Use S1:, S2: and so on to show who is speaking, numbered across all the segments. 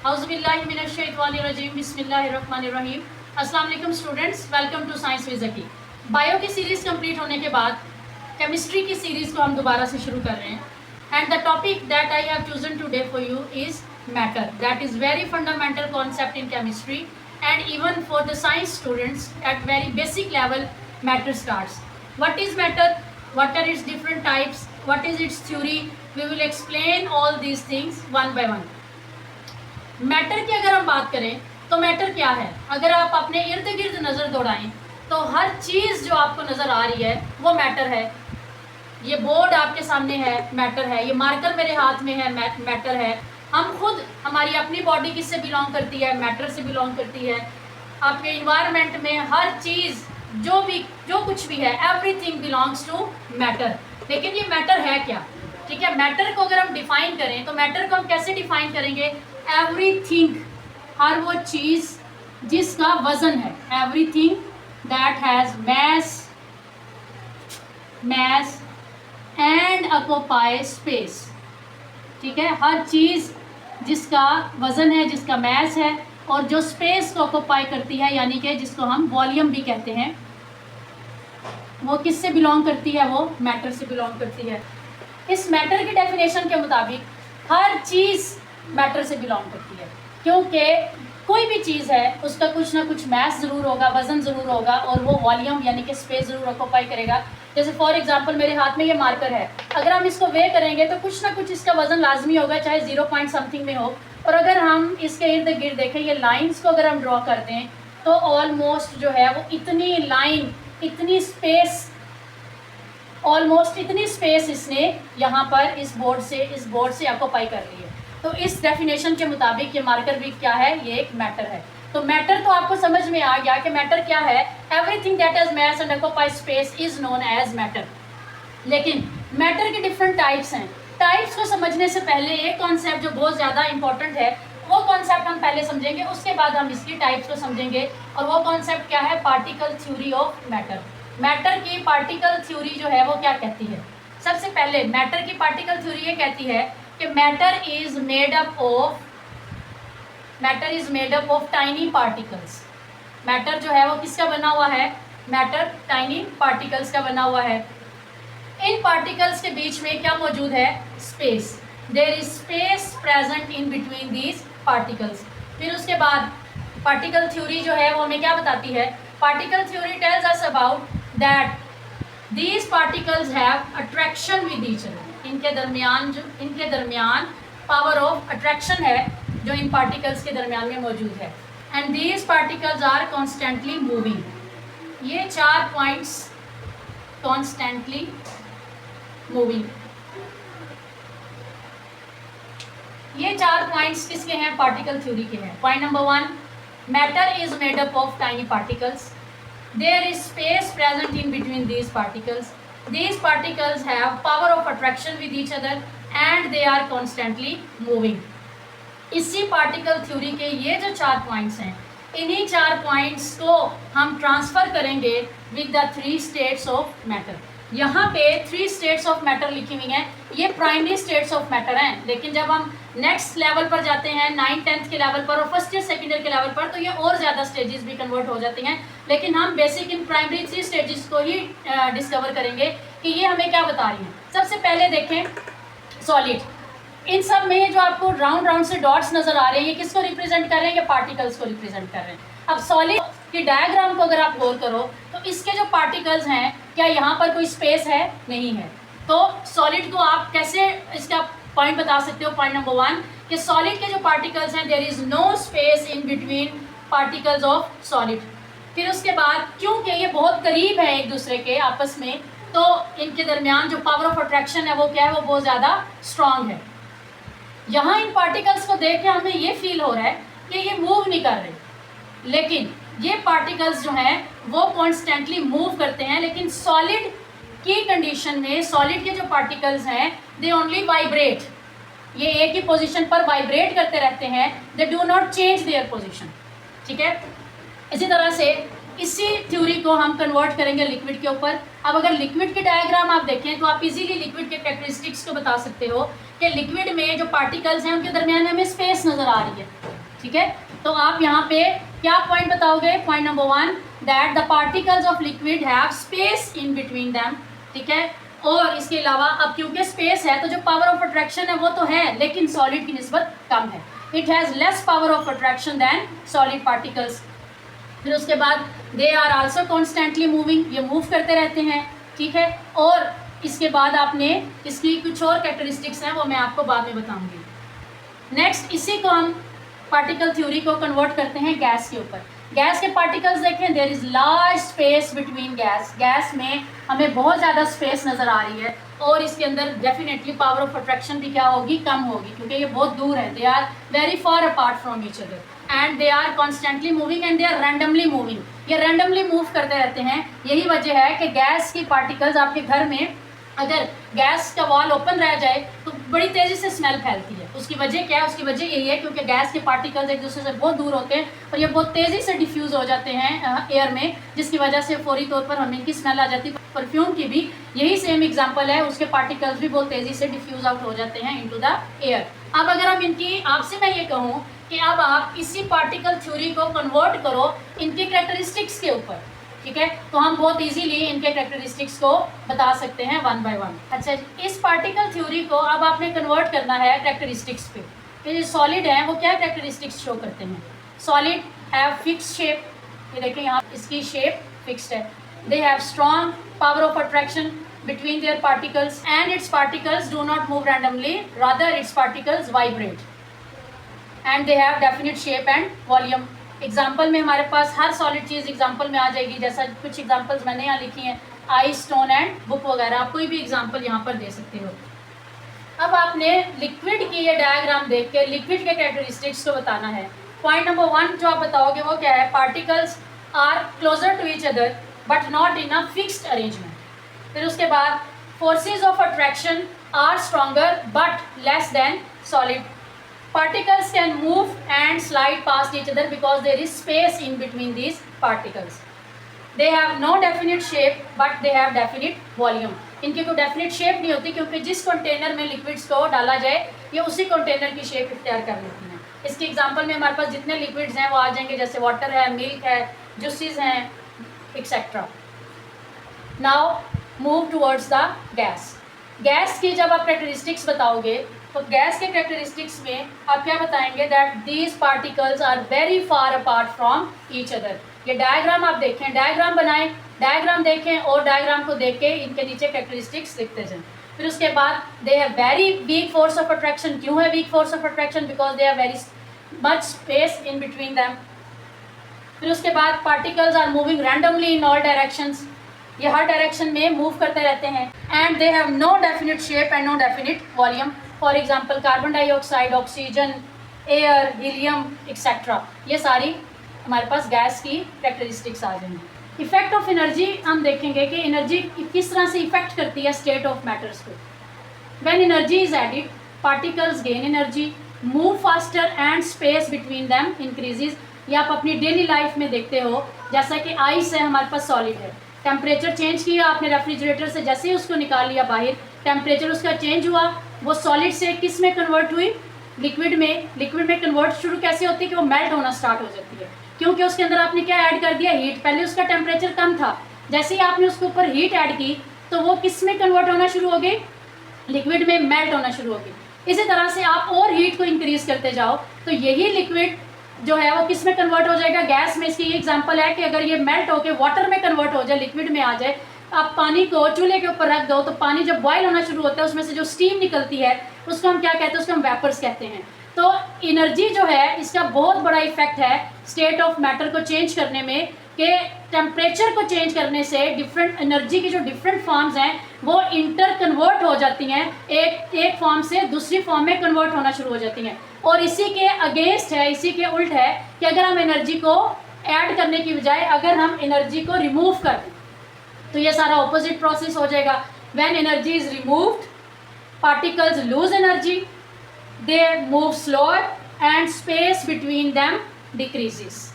S1: औज़ुबिल्लाहिमिनश्शैतानिर्रजीम बिस्मिल्लाहिर्रहमानिर्रहीम। अस्सलाम वालेकुम students, welcome to science with Zaki. Bio की सीरीज़ कंप्लीट होने के बाद केमिस्ट्री की सीरीज़ को हम दोबारा से शुरू कर रहे हैं। And the topic that I have chosen today for you is matter. That is very fundamental concept in chemistry and even for the science students at very basic level matter starts. What is matter, what are its different types, what is its theory, we will explain all these things one by one. Matter की अगर हम बात करें तो matter क्या है, अगर आप अपने इर्द गिर्द नज़र दौड़ाएं तो हर चीज़ जो आपको नज़र आ रही है वो मैटर है। ये बोर्ड आपके सामने है, मैटर है। ये मार्कर मेरे हाथ में है, मैटर है। हम खुद, हमारी अपनी बॉडी किससे बिलोंग करती है, मैटर से बिलोंग करती है। आपके इन्वायरमेंट में हर चीज़ जो कुछ भी है, एवरीथिंग बिलोंग्स टू मैटर। लेकिन ये मैटर है क्या, ठीक है। मैटर को अगर हम डिफाइन करें तो मैटर को हम कैसे डिफाइन करेंगे, एवरीथिंग, हर वो चीज़ जिसका वजन है, everything that has mass and occupy space, ठीक है। हर चीज़ जिसका वजन है, जिसका मैस है और जो स्पेस को ऑक्यूपाई करती है, यानी कि जिसको हम वॉल्यूम भी कहते हैं, वो किससे बिलोंग करती है, वो मैटर से बिलोंग करती है। इस मैटर की डेफिनेशन के मुताबिक हर चीज़ मैटर से बिलोंग करती है, क्योंकि कोई भी चीज़ है उसका कुछ ना कुछ मैस ज़रूर होगा, वज़न ज़रूर होगा और वो वॉल्यूम यानी कि स्पेस ज़रूर ऑक्यूपाई करेगा। जैसे फॉर एग्जांपल मेरे हाथ में ये मार्कर है, अगर हम इसको वे करेंगे तो कुछ ना कुछ इसका वज़न लाजमी होगा, चाहे 0 पॉइंट समथिंग में हो। और अगर हम इसके इर्द गिर्द देखें, ये लाइंस को अगर हम ड्रॉ कर दें तो ऑलमोस्ट जो है वो इतनी लाइन, इतनी स्पेस, ऑलमोस्ट इतनी स्पेस इसने यहाँ पर इस बोर्ड से ऑक्यूपाई कर ली है। तो इस डेफिनेशन के मुताबिक ये मार्कर भी क्या है, ये एक मैटर है। तो मैटर तो आपको समझ में आ गया कि मैटर क्या है। Everything that has mass and occupy space is known as matter. लेकिन मैटर के डिफरेंट टाइप्स हैं। टाइप्स को समझने से पहले एक कॉन्सेप्ट जो बहुत ज़्यादा इंपॉर्टेंट है, वो कॉन्सेप्ट हम पहले समझेंगे, उसके बाद हम इसकी टाइप्स को समझेंगे। और वो कॉन्सेप्ट क्या है, particle theory of matter. Matter की पार्टिकल थ्योरी जो है वो क्या कहती है। सबसे पहले मैटर की पार्टिकल थ्योरी ये कहती है कि matter is made up of tiny particles. Matter जो है वो किसका बना हुआ है, मैटर टाइनी पार्टिकल्स का बना हुआ है। इन पार्टिकल्स के बीच में क्या मौजूद है, space. There is space present in between these particles. फिर उसके बाद पार्टिकल थ्योरी जो है वो हमें क्या बताती है, particle theory tells us about that these particles have attraction with each other. इनके दरमियान पावर ऑफ अट्रैक्शन है जो इन पार्टिकल्स के दरमियान में मौजूद है। And these particles are constantly moving. ये 4 पॉइंट्स, कॉन्स्टेंटली मूविंग, ये 4 पॉइंट्स किसके हैं, पार्टिकल थ्योरी के हैं। Point number 1, matter is made up of tiny particles. There is space present in between these particles. These particles have power of attraction with each other and they are constantly moving. इसी particle theory के ये जो 4 points हैं, इन्हीं 4 points को हम transfer करेंगे with the 3 states of matter. यहाँ पे 3 स्टेट्स ऑफ मैटर लिखी हुई हैं, ये प्राइमरी स्टेट्स ऑफ मैटर हैं। लेकिन जब हम नेक्स्ट लेवल पर जाते हैं, 9th 10th के लेवल पर और फर्स्ट ईयर सेकेंड ईयर के लेवल पर, तो ये और ज़्यादा स्टेजेस भी कन्वर्ट हो जाती हैं। लेकिन हम बेसिक इन प्राइमरी 3 स्टेजेस को ही डिस्कवर करेंगे कि ये हमें क्या बता रही हैं। सबसे पहले देखें सॉलिड। इन सब में जो आपको राउंड राउंड से डॉट्स नज़र आ रहे हैं, ये किसको रिप्रेजेंट कर रहे हैं, ये पार्टिकल्स को रिप्रेजेंट कर रहे हैं। अब सॉलिड की डायग्राम को अगर आप गौर करो तो इसके जो पार्टिकल्स हैं, क्या यहाँ पर कोई स्पेस है, नहीं है। तो सॉलिड को आप कैसे इसका पॉइंट बता सकते हो, पॉइंट नंबर 1 कि सॉलिड के जो पार्टिकल्स हैं, there is no space in between particles of solid. फिर उसके बाद क्योंकि ये बहुत करीब है एक दूसरे के आपस में, तो इनके दरमियान जो पावर ऑफ अट्रैक्शन है वो क्या है, वो बहुत ज़्यादा स्ट्रॉन्ग है। यहाँ इन पार्टिकल्स को देख के हमें ये फील हो रहा है कि ये मूव नहीं कर रहे, लेकिन ये पार्टिकल्स जो हैं वो कॉन्स्टेंटली मूव करते हैं। लेकिन सॉलिड की कंडीशन में सॉलिड के जो पार्टिकल्स हैं, दे ओनली वाइब्रेट। ये एक ही पोजीशन पर वाइब्रेट करते रहते हैं, they do not change their position, ठीक है। इसी तरह से इसी थ्योरी को हम कन्वर्ट करेंगे लिक्विड के ऊपर। अब अगर लिक्विड के डायग्राम आप देखें तो आप इजीली लिक्विड के कैरेक्टरिस्टिक्स को बता सकते हो कि लिक्विड में जो पार्टिकल्स हैं उनके दरमियान हमें स्पेस नज़र आ रही है। ठीक है, तो आप यहाँ पे क्या पॉइंट बताओगे? Point number 1 that the particles of liquid have space in between them, ठीक है। और इसके अलावा अब क्योंकि स्पेस है तो जो पावर ऑफ अट्रैक्शन है वो तो है, लेकिन सॉलिड की निस्बत कम है। It has less power of attraction than solid particles. फिर उसके बाद they are also constantly moving, ये मूव करते रहते हैं, ठीक है। और इसके बाद आपने इसकी कुछ और कैरेक्टरिस्टिक्स हैं वो मैं आपको बाद में बताऊंगी। नेक्स्ट इसी को हम पार्टिकल थ्योरी को कन्वर्ट करते हैं गैस के ऊपर। गैस के पार्टिकल्स देखें, there is large space between gas, gas में हमें बहुत ज़्यादा स्पेस नज़र आ रही है और इसके अंदर डेफिनेटली पावर ऑफ अट्रैक्शन भी क्या होगी? कम होगी, क्योंकि ये बहुत दूर है। They are very far apart from each other and they are constantly moving and they are randomly moving, ये रैंडमली मूव करते रहते हैं। यही वजह है कि गैस की पार्टिकल्स आपके घर में अगर गैस का वॉल ओपन रह जाए तो बड़ी तेज़ी से स्मेल फैलती है। उसकी वजह क्या है? उसकी वजह यही है क्योंकि गैस के पार्टिकल्स एक दूसरे से बहुत दूर होते हैं और ये बहुत तेज़ी से डिफ्यूज़ हो जाते हैं एयर में, जिसकी वजह से फौरी तौर पर हमें इनकी स्मेल आ जाती है। परफ्यूम की भी यही सेम एग्जांपल है, उसके पार्टिकल्स भी बहुत तेज़ी से डिफ्यूज़ आउट हो जाते हैं इनटू द एयर। अब अगर हम इनकी आपसे मैं ये कहूँ कि अब आप इसी पार्टिकल थ्योरी को कन्वर्ट करो इनके कैरेक्टरिस्टिक्स के ऊपर, ठीक है, तो हम बहुत इजीली इनके कैरेक्टरिस्टिक्स को बता सकते हैं वन बाय वन। अच्छा, इस पार्टिकल थ्योरी को अब आपने कन्वर्ट करना है कैरेक्टरिस्टिक्स पे। ये जो सॉलिड है वो क्या कैरेक्टरिस्टिक्स शो करते हैं? सॉलिड हैव फिक्स्ड शेप, ये देखें यहाँ इसकी शेप फिक्स्ड है। They have strong power of attraction between their particles and it's particles do not move randomly, rather it's particles vibrate and they have definite shape and volume. Example में हमारे पास हर solid चीज़ example में आ जाएगी, जैसा कुछ examples मैंने यहाँ लिखी हैं, आई, स्टोन एंड बुक वगैरह, आप कोई भी एग्जाम्पल यहाँ पर दे सकते हो। अब आपने लिक्विड की ये डायग्राम देख के लिक्विड के कैरेक्टरिस्टिक्स को बताना है। पॉइंट नंबर 1 जो आप बताओगे वो क्या है? Particles are closer to each other but not in a fixed arrangement. फिर उसके बाद forces of attraction are stronger but less than solid. Particles can move and slide past each other because there is space in between these particles. They have no definite shape but they have definite volume. इनकी कोई definite shape नहीं होती क्योंकि जिस container में liquids को डाला जाए ये उसी कंटेनर की शेप इख्तियार कर लेती हैं। इसके एग्जांपल में हमारे पास जितने लिक्विड्स हैं वो आ जाएंगे, जैसे वाटर है, मिल्क है, जूसेस हैं, etcetera. Now move towards the gas. Gas की जब आप कैरेक्टरिस्टिक्स बताओगे तो गैस के कैरेक्टरिस्टिक्स में आप क्या बताएंगे? That these particles are very far apart from each other. ये डायग्राम आप देखें, डायग्राम बनाएं, डायग्राम देखें और डायग्राम को देख के इनके नीचे कैरेक्टरिस्टिक्स लिखते जाएं। फिर उसके बाद they have very weak force of attraction. क्यों है weak force of attraction? Because they have very much space in between them. फिर उसके बाद particles are moving randomly in all directions, ये हर डायरेक्शन में मूव करते रहते हैं। And they have no definite shape and no definite volume. For example carbon dioxide, oxygen, air, helium etcetera, ये सारी हमारे पास गैस की कैरेक्टरिस्टिक्स आ जाएंगी। इफेक्ट ऑफ एनर्जी हम देखेंगे कि एनर्जी किस तरह से इफेक्ट करती है स्टेट ऑफ मैटर्स को। When energy is added particles gain energy, move faster and space between them increases. ये आप अपनी डेली लाइफ में देखते हो, जैसा कि आइस है हमारे पास सॉलिड है, टेम्परेचर चेंज किया आपने रेफ्रिजरेटर से, जैसे ही उसको निकाल लिया बाहर, टेम्परेचर उसका चेंज हुआ, वो सॉलिड से किस में कन्वर्ट हुई? लिक्विड में। लिक्विड में कन्वर्ट शुरू कैसे होती है कि वो मेल्ट होना स्टार्ट हो जाती है, क्योंकि उसके अंदर आपने क्या ऐड कर दिया? हीट। पहले उसका टेम्परेचर कम था, जैसे ही आपने उसके ऊपर हीट ऐड की तो वो किस में कन्वर्ट होना शुरू हो गई? लिक्विड में मेल्ट होना शुरू हो गई। इसी तरह से आप और हीट को इंक्रीज करते जाओ तो यही लिक्विड जो है वो किस में कन्वर्ट हो जाएगा? गैस में। इसकी ये एग्जांपल है कि अगर ये मेल्ट होकर वाटर में कन्वर्ट हो जाए, लिक्विड में आ जाए, आप पानी को चूल्हे के ऊपर रख दो तो पानी जब बॉयल होना शुरू होता है उसमें से जो स्टीम निकलती है उसको हम क्या कहते हैं? उसको हम वेपर्स कहते हैं। तो एनर्जी जो है इसका बहुत बड़ा इफेक्ट है स्टेट ऑफ मैटर को चेंज करने में, कि टेम्परेचर को चेंज करने से डिफरेंट एनर्जी की जो डिफरेंट फॉर्म्स हैं वो इंटर कन्वर्ट हो जाती हैं, एक फॉर्म से दूसरी फॉर्म में कन्वर्ट होना शुरू हो जाती हैं। और इसी के अगेंस्ट है, इसी के उल्ट है कि अगर हम एनर्जी को ऐड करने की बजाय अगर हम एनर्जी को रिमूव कर दें तो ये सारा ऑपोजिट प्रोसेस हो जाएगा। When energy is removed particles lose energy, they move slower and space between them decreases.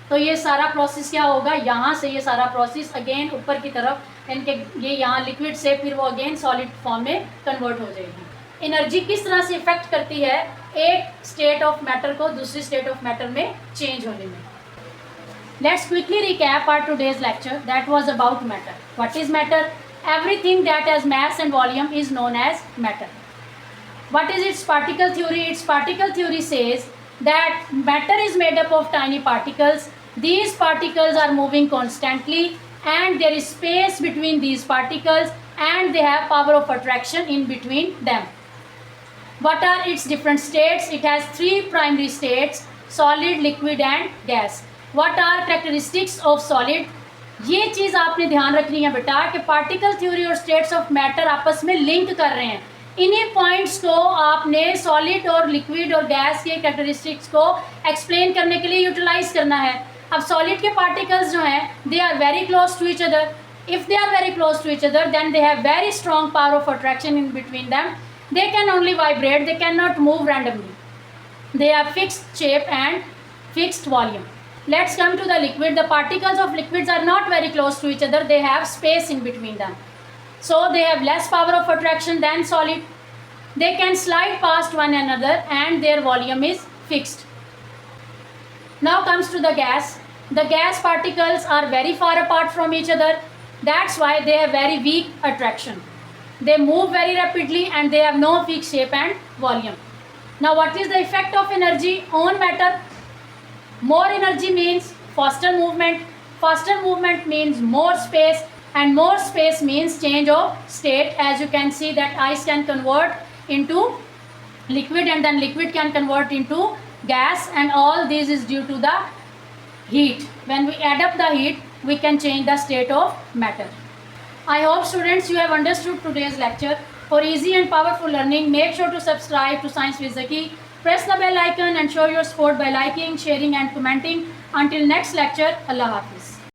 S1: तो ये सारा प्रोसेस क्या होगा? यहाँ से ये सारा प्रोसेस अगेन ऊपर की तरफ इनके ये यहाँ लिक्विड से फिर वो अगेन सॉलिड फॉर्म में कन्वर्ट हो जाएगी। एनर्जी किस तरह से इफेक्ट करती है एक स्टेट ऑफ मैटर को दूसरी स्टेट ऑफ मैटर में चेंज होने में. Let's quickly recap our today's lecture that was about matter. What is matter? Everything that has mass and volume is known as matter. What is its particle theory? Its particle theory says that matter is made up of tiny particles. These particles are moving constantly and there is space between these particles and they have power of attraction in between them. What are its different states? It has three primary states: solid, liquid and gas. What are characteristics of solid? ये चीज़ आपने ध्यान रखनी है बेटा कि particle theory और states of matter आपस में लिंक कर रहे हैं. इन्हीं पॉइंट्स को आपने सॉलिड और लिक्विड और गैस के कैरेक्टरिस्टिक्स को एक्सप्लेन करने के लिए यूटिलाइज करना है. अब सॉलिड के पार्टिकल्स जो हैं they are very close to each other. If they are very close to each other then they have very strong power of attraction in between them. They can only vibrate, they can not move randomly. They have fixed shape and fixed volume. Let's come to the liquid. The particles of liquids are not very close to each other. They have space in between them. So they have less power of attraction than solid. They can slide past one another and their volume is fixed. Now comes to the gas. The gas particles are very far apart from each other. That's why they have very weak attraction. They move very rapidly and they have no fixed shape and volume. Now what is the effect of energy on matter? More energy means faster movement. Faster movement means more space, and more space means change of state. As you can see that ice can convert into liquid and then liquid can convert into gas, and all this is due to the heat. When we add up the heat, we can change the state of matter. I hope students you have understood today's lecture. For easy and powerful learning, make sure to subscribe to Science with Zaki. Press the bell icon and show your support by liking, sharing and commenting. Until next lecture, Allah Hafiz.